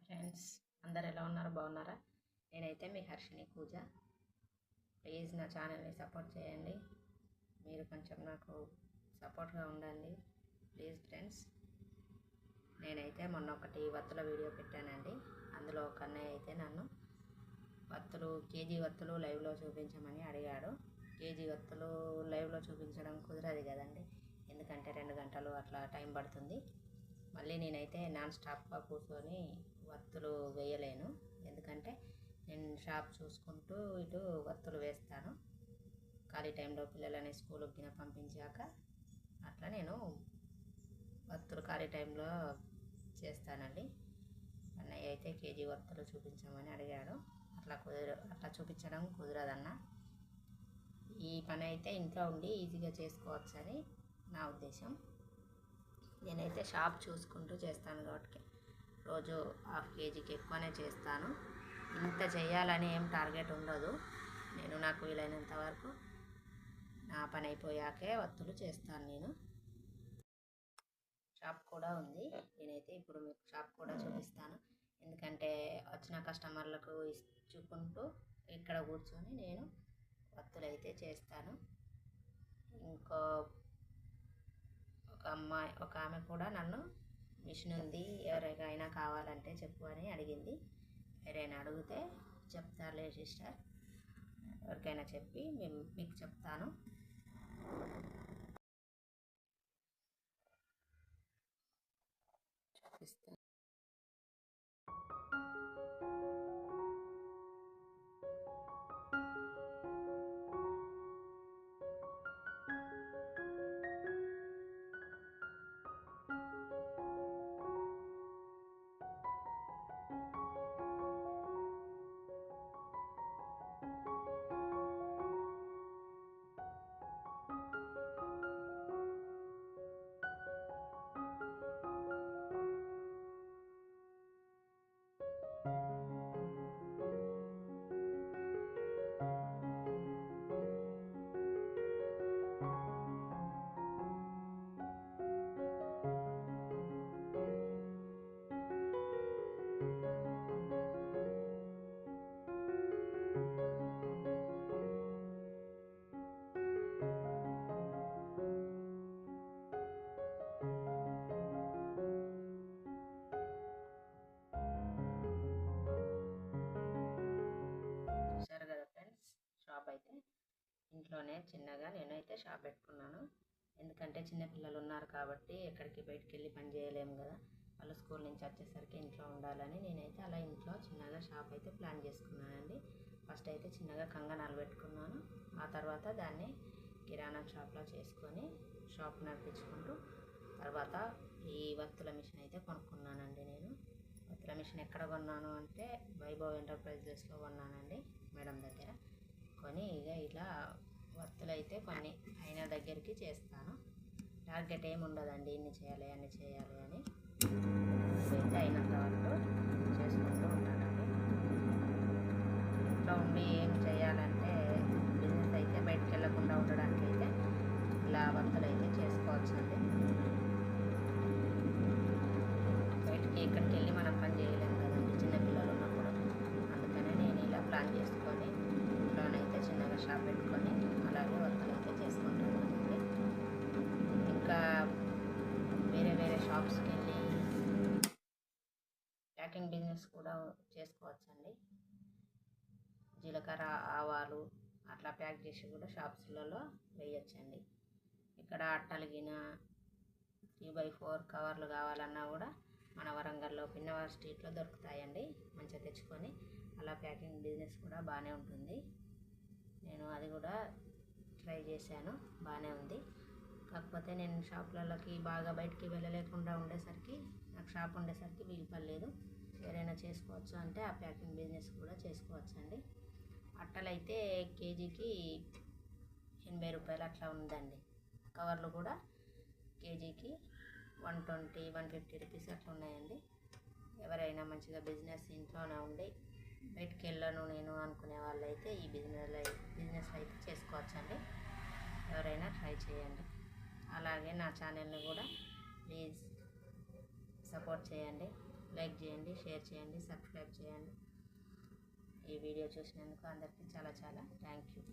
Friends, అందరు ఎలా ఉన్నారు? బాగున్నారా? నేనైతే మీ హర్షిని పూజ. ప్లీజ్ నా ఛానల్ని సపోర్ట్ చేయండి. మీరు కొంచెం నాకు సపోర్ట్గా ఉండండి ప్లీజ్ ఫ్రెండ్స్. నేనైతే మొన్న ఒకటి వత్తుల వీడియో పెట్టానండి. అందులో ఒక అన్నయ్య అయితే నన్ను కేజీ వత్తులు లైవ్లో చూపించమని అడిగాడు. కేజీ వత్తులు లైవ్లో చూపించడం కుదరదు కదండి, ఎందుకంటే 2 గంటలు అట్లా టైం పడుతుంది. మళ్ళీ నేనైతే నాన్ స్టాప్గా కూర్చొని వత్తులు వేయలేను, ఎందుకంటే నేను షాప్ చూసుకుంటూ ఇటు వత్తులు వేస్తాను. ఖాళీ టైంలో పిల్లలని స్కూల్కి పంపించాక అట్లా నేను వత్తులు ఖాళీ టైంలో చేస్తానండి. అన్నయ్య అయితే కేజీ వత్తులు చూపించమని అడిగాడు. అట్లా చూపించడం కుదరదన్న. ఈ పని అయితే ఇంట్లో ఉండి ఈజీగా చేసుకోవచ్చని నా ఉద్దేశం. నేనైతే షాప్ చూసుకుంటూ చేస్తాను కాబట్టి రోజు 1/2 కేజీకి ఎక్కువనే చేస్తాను. ఇంత చేయాలని ఏం టార్గెట్ ఉండదు. నాకు వీలైనంత వరకు నా పని అయిపోయాకే వత్తులు చేస్తాను. నేను షాప్ కూడా ఉంది. నేనైతే ఇప్పుడు మీకు షాప్ కూడా చూపిస్తాను, ఎందుకంటే వచ్చిన కస్టమర్లకు ఇచ్చుకుంటూ ఇక్కడ కూర్చొని నేను వత్తులు అయితే చేస్తాను. ఒక ఆమె కూడా నన్ను మిషన్ ఉంది, ఎవరికైనా కావాలంటే చెప్పు అని అడిగింది. ఎవరైనా అడిగితే చెప్తారులే సిస్టర్, ఎవరికైనా చెప్పి మీకు చెప్తాను. చూపిస్తాను. చూసారు కదా ఫ్రెండ్స్, షాప్ అయితే ఇంట్లోనే చిన్నగా నేనైతే షాప్ పెట్టుకున్నాను. ఎందుకంటే చిన్నపిల్లలు ఉన్నారు కాబట్టి ఎక్కడికి బయటికి వెళ్ళి పని చేయలేము కదా. వాళ్ళు స్కూల్ నుంచి వచ్చేసరికి ఇంట్లో ఉండాలని నేనైతే అలా ఇంట్లో చిన్నగా షాప్ అయితే ప్లాన్ చేసుకున్నానండి. ఫస్ట్ అయితే చిన్నగా కంగనాలు పెట్టుకున్నాను. ఆ తర్వాత దాన్ని కిరాణా షాప్లో చేసుకొని షాప్ నడిపించుకుంటూ తర్వాత ఈ వత్తుల మిషన్ అయితే కొనుక్కున్నానండి. నేను వత్తుల మిషన్ ఎక్కడ కొన్నాను అంటే వైభవ్ ఎంటర్ప్రైజెస్లో కొన్నానండి, మేడం దగ్గర కొని ఇలా వత్తులు అయితే కొన్ని అయిన దగ్గరికి చేస్తాను. టార్గెట్ ఏమి ఉండదండి, ఇన్ని చేయాలి అన్ని చేయాలి అని. అయితే అయినంత వరకు చేసుకుంటూ ఉంటానండి. ఇంట్లో ఉండి ఏం చేయాలంటే బిజినెస్ అయితే బయటకు వెళ్ళకుండా ఉండడానికి అయితే ఇలా వత్తులు అయితే చేసుకోవచ్చండి. బయటికి ఎక్కడికి వెళ్ళి మనం పని చేయలేము కదండి చిన్నపిల్లలు ఉన్నప్పుడు. అందుకనే నేను ఇలా ప్లాన్ చేసుకొని ఇంట్లోనైతే చిన్నగా షాప్ పెట్టుకొని అలాగే వత్తులు అయితే చేసుకుంటున్నానండి. ఇంకా వేరే షాప్స్కి వెళ్ళి ప్యాకింగ్ బిజినెస్ కూడా చేసుకోవచ్చండి. జీలకర్ర, ఆవాలు అట్లా ప్యాక్ చేసి కూడా షాప్స్లలో వేయచ్చండి. ఇక్కడ అట్టలిగిన 3x4 కవర్లు కావాలన్నా కూడా మన వరంగల్లో పిన్నవారి స్ట్రీట్లో దొరుకుతాయండి. మంచిగా తెచ్చుకొని అలా ప్యాకింగ్ బిజినెస్ కూడా బాగానే ఉంటుంది. నేను అది కూడా ట్రై చేశాను, బాగానే ఉంది. కాకపోతే నేను షాపులలోకి బాగా బయటికి వెళ్ళలేకుండా ఉండేసరికి నాకు షాప్ ఉండేసరికి వీలు పడలేదు. ఎవరైనా చేసుకోవచ్చు అంటే ఆ ప్యాకింగ్ బిజినెస్ కూడా చేసుకోవచ్చండి. అట్టలైతే కేజీకి 80 రూపాయలు అట్లా ఉందండి. కవర్లు కూడా కేజీకి 120, 150 రూపీస్ అట్లా ఉన్నాయండి. ఎవరైనా మంచిగా బిజినెస్ ఇంట్లోనే ఉండి బయటికి వెళ్ళను నేను అనుకునే వాళ్ళైతే ఈ బిజినెస్ అయితే చేసుకోవచ్చండి. ఎవరైనా ట్రై చేయండి. అలాగే నా ఛానల్ని కూడా ప్లీజ్ సపోర్ట్ చేయండి. లైక్ చేయండి, షేర్ చేయండి, సబ్స్క్రైబ్ చేయండి. ఈ వీడియో చూసినందుకు అందరికీ చాలా చాలా థ్యాంక్ యూ.